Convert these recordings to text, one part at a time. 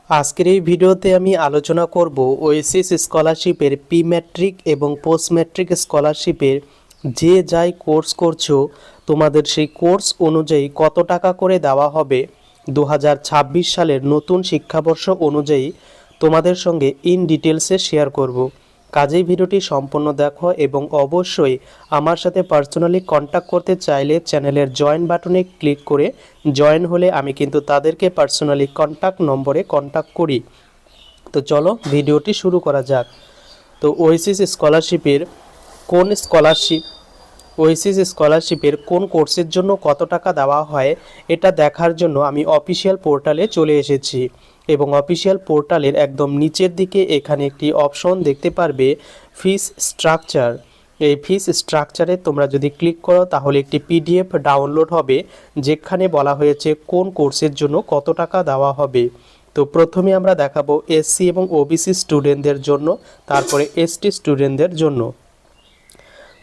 আজকের এই ভিডিওতে আমি আলোচনা করব ওএসিস স্কলারশিপের প্রি ম্যাট্রিক এবং পোস্ট ম্যাট্রিক স্কলারশিপের যে যাই কোর্স করছো তোমাদের সেই কোর্স অনুযায়ী কত টাকা করে দেওয়া হবে 2026 সালের নতুন শিক্ষাবর্ষ অনুযায়ী তোমাদের সঙ্গে ইন ডিটেলসে শেয়ার করব। কাজেই ভিডিওটি সম্পূর্ণ দেখো এবং অবশ্যই আমার সাথে পার্সোনালি কন্ট্যাক্ট করতে চাইলে চ্যানেলের জয়েন বাটনে ক্লিক করে জয়েন হলে আমি কিন্তু তাদেরকে পার্সোনালি কন্ট্যাক্ট নম্বরে কন্ট্যাক্ট করি। তো চলো ভিডিওটি শুরু করা যাক। তো ওএসিস স্কলারশিপের কোন কোর্সের জন্য কত টাকা দেওয়া হয় এটা দেখার জন্য আমি অফিসিয়াল পোর্টালে চলে এসেছি এবং অফিসিয়াল পোর্টালের একদম নিচের দিকে এখানে একটি অপশন দেখতে পারবে ফিস স্ট্রাকচার। এই ফিস স্ট্রাকচারে তোমরা যদি ক্লিক করো তাহলে একটি পিডিএফ ডাউনলোড হবে যেখানে বলা হয়েছে কোন কোর্সের জন্য কত টাকা দেওয়া হবে। তো প্রথমে আমরা দেখাবো এসসি এবং ওবিসি স্টুডেন্টদের জন্য, তারপরে এসটি স্টুডেন্টদের জন্য।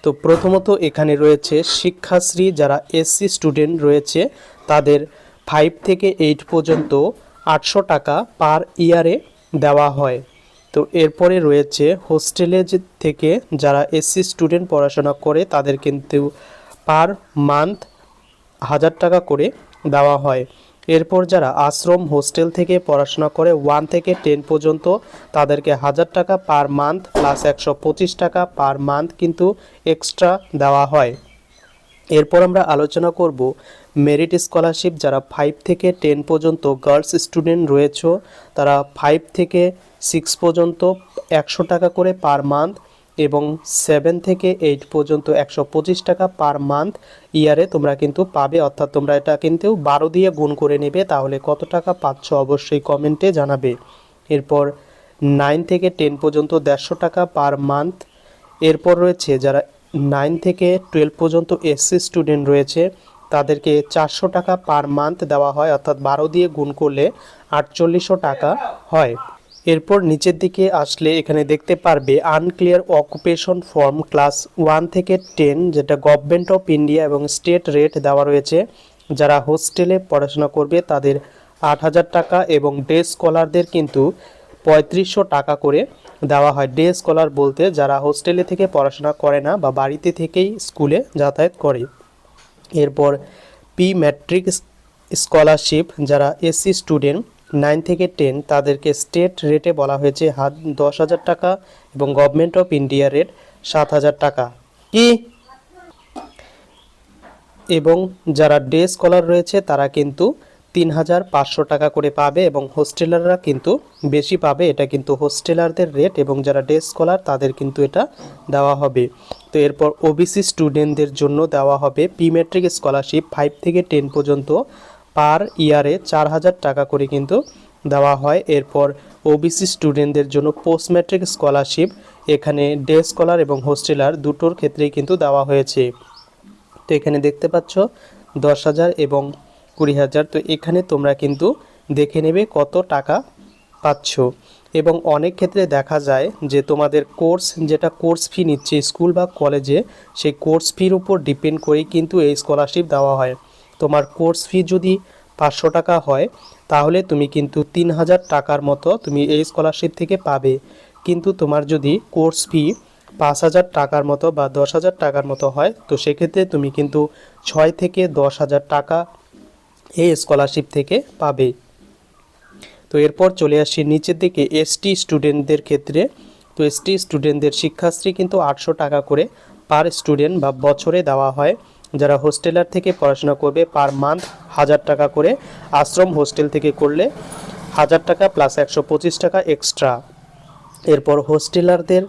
তো প্রথমত এখানে রয়েছে শিক্ষাশ্রী, যারা এসসি স্টুডেন্ট রয়েছে তাদের 5 থেকে 8 পর্যন্ত 800 টাকা পার ইয়ারে দেওয়া হয়। তো এরপরে রয়েছে হোস্টেলে থেকে যারা এসসি স্টুডেন্ট পড়াশোনা করে তাদের কিন্তু পার মান্থ 1000 টাকা করে দেওয়া হয়। এরপর যারা আশ্রম হোস্টেল থেকে পড়াশোনা করে 1 থেকে 10 পর্যন্ত তাদেরকে 1000 টাকা পার মান্থ প্লাস 125 টাকা পার মান্থ কিন্তু এক্সট্রা দেওয়া হয়। এরপর আমরা আলোচনা করব মেরিট স্কলারশিপ। যারা 5 থেকে 10 পর্যন্ত গার্লস স্টুডেন্ট রয়েছে তারা 5 থেকে 6 পর্যন্ত 100 টাকা করে পার মান্থ এবং 7 থেকে 8 পর্যন্ত 125 টাকা পার মান্থ ইয়ারে তোমরা কিন্তু পাবে, অর্থাৎ তোমরা এটা কিন্তু 12 দিয়ে গুণ করে নেবে। তাহলে কত টাকা পাচ্ছ অবশ্যই কমেন্টে জানাবে। এরপর 9 থেকে 10 পর্যন্ত 150 টাকা পার মান্থ। এরপর রয়েছে যারা 9 থেকে 12 পর্যন্ত এসসি স্টুডেন্ট রয়েছে তাদেরকে 400 টাকা পার মান্থ দেওয়া হয়, অর্থাৎ 12 দিয়ে গুণ করলে 4800 টাকা হয়। এরপর নিচের দিকে আসলে এখানে দেখতে পারবে আনক্লিয়ার অকুপেশন ফর্ম ক্লাস 1 থেকে 10, যেটা গভর্নমেন্ট অফ ইন্ডিয়া এবং স্টেট রেট দেওয়া রয়েছে। যারা হোস্টেলে পড়াশোনা করবে তাদের 8000 টাকা এবং ডে স্কলারদের কিন্তু 3500 টাকা করে দেওয়া হয়। ডে স্কলার বলতে যারা হোস্টেলে থেকে পড়াশোনা করে না বা বাড়িতে থেকেই স্কুলে যাতায়াত করে। এরপর প্রি ম্যাট্রিক স্কলারশিপ, যারা এসসি স্টুডেন্ট 9 থেকে 10 তাদেরকে স্টেট রেটে বলা হয়েছে 10,000 টাকা এবং গভর্নমেন্ট অফ ইন্ডিয়া রেট 7,000 টাকা কি। এবং যারা ডে স্কলার রয়েছে তারা কিন্তু 3,500 টাকা করে পাবে এবং হোস্টেলাররা কিন্তু বেশি পাবে। এটা কিন্তু হোস্টেলারদের রেট এবং যারা ডে স্কলার তাদের কিন্তু এটা দেওয়া হবে। তো এরপর ওবিসি স্টুডেন্টদের জন্য দেওয়া হবে প্রি ম্যাট্রিক স্কলারশিপ 5 থেকে 10 পর্যন্ত পার ইয়ারে 4,000 টাকা করে কিন্তু দেওয়া হয়। এরপর ওবিসি স্টুডেন্টদের জন্য পোস্ট ম্যাট্রিক স্কলারশিপ, এখানে ডে স্কলার এবং হোস্টেলার দুটোর ক্ষেত্রেই কিন্তু দেওয়া হয়েছে। তো এখানে দেখতে পাচ্ছ 10,000 এবং 20,000। তো এখানে তোমরা কিন্তু দেখে নেবে কত টাকা পাচ্ছ। এবং অনেক ক্ষেত্রে দেখা যায় যে তোমাদের যেটা কোর্স ফি নিচ্ছে স্কুল বা কলেজে, সেই কোর্স ফির উপর ডিপেন্ড করেই কিন্তু এই স্কলারশিপ দেওয়া হয়। তোমার কোর্স ফি যদি 500 টাকা হয় তাহলে তুমি কিন্তু 3,000 টাকার মতো তুমি এই স্কলারশিপ থেকে পাবে। কিন্তু তোমার যদি কোর্স ফি 5,000 টাকার মতো বা 10,000 টাকার মতো হয় তো সেক্ষেত্রে তুমি কিন্তু 6 থেকে 10,000 টাকা এই স্কলারশিপ থেকে পাবে। তো এরপর চলে আসি নিচের দিকে এসটি স্টুডেন্টদের ক্ষেত্রে। তো এসটি স্টুডেন্টদের শিক্ষাশ্রী কিন্তু 800 টাকা করে পার স্টুডেন্ট বা বছরে দেওয়া হয়। যারা হোস্টেলার থেকে পড়াশোনা করবে পার মান্থ 1000 টাকা করে, আশ্রম হোস্টেল থেকে করলে 1000 টাকা প্লাস 125 টাকা এক্সট্রা। এরপর হোস্টেলারদের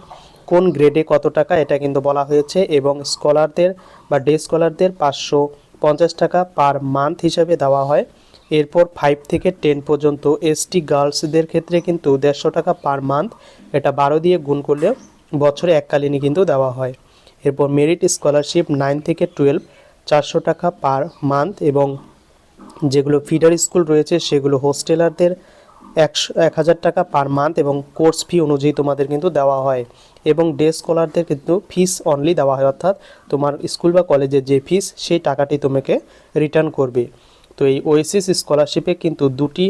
কোন গ্রেডে কত টাকা এটা কিন্তু বলা হয়েছে এবং স্কলারদের বা ডে স্কলারদের 550 টাকা পার মান্থ হিসাবে দেওয়া হয়। এরপর 5 থেকে 10 পর্যন্ত এসটি গার্লসদের ক্ষেত্রে কিন্তু 150 টাকা পার মান্থ, এটা 12 দিয়ে গুণ করলে বছরে এককালীনই কিন্তু দেওয়া হয়। এরপর মেরিট স্কলারশিপ 9 থেকে 12 400 টাকা পার মান্থ এবং যেগুলো ফিডার স্কুল রয়েছে সেগুলো হোস্টেলারদের 1,000 টাকা পার মান্থ এবং কোর্স ফি অনুযায়ী তোমাদের কিন্তু দেওয়া হয়। এবং ডে স্কলারদের কিন্তু ফিস অনলি দেওয়া হয়, অর্থাৎ তোমার স্কুল বা কলেজের যে ফিস সেই টাকাটি তোমাকে রিটার্ন করবে। তো এই ওএসিস স্কলারশিপে কিন্তু দুটি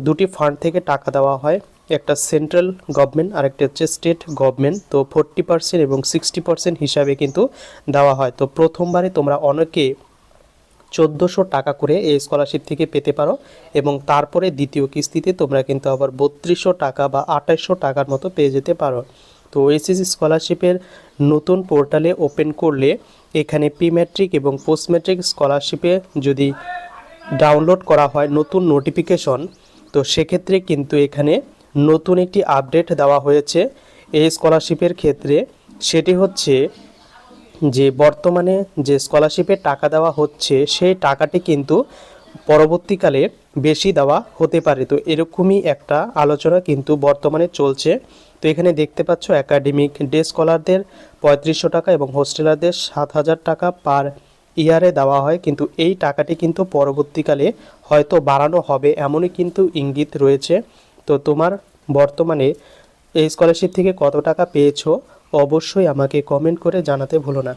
দুটি ফান্ড থেকে টাকা দেওয়া হয়, একটা সেন্ট্রাল গভর্নমেন্ট আর একটা হচ্ছে স্টেট গভর্নমেন্ট। তো 40% এবং 60% হিসাবে কিন্তু দেওয়া হয়। তো প্রথমবারে তোমরা অনেকে 1400 টাকা করে এই স্কলারশিপ থেকে পেতে পারো এবং তারপরে দ্বিতীয় কিস্তিতে তোমরা কিন্তু আবার 3200 টাকা বা 2800 টাকার মতো পেয়ে যেতে পারো। তো এসএসসি স্কলারশিপের নতুন পোর্টালে ওপেন করলে এখানে প্রি ম্যাট্রিক এবং পোস্ট ম্যাট্রিক স্কলারশিপে যদি ডাউনলোড করা হয় নতুন নোটিফিকেশন, তো সেক্ষেত্রে কিন্তু এখানে নতুন একটি আপডেট দেওয়া হয়েছে এই স্কলারশিপের ক্ষেত্রে। সেটি হচ্ছে যে বর্তমানে যে স্কলারশিপের টাকা দেওয়া হচ্ছে সেই টাকাটি কিন্তু পরবর্তীকালে বেশি দেওয়া হতে পারে। তো এরকমই একটা আলোচনা কিন্তু বর্তমানে চলছে। তো এখানে দেখতে পাচ্ছ একাডেমিক ডে স্কলারদের 3500 টাকা এবং হোস্টেলারদের 7000 টাকা পার ইয়ারে দেওয়া হয়, কিন্তু এই টাকাটি কিন্তু পরবর্তীকালে হয়তো বাড়ানো হবে এমনই কিন্তু ইঙ্গিত রয়েছে। তো তোমার বর্তমানে এই স্কলারশিপ থেকে কত টাকা পেয়েছো অবশ্যই আমাকে কমেন্ট করে জানাতে ভুলো না।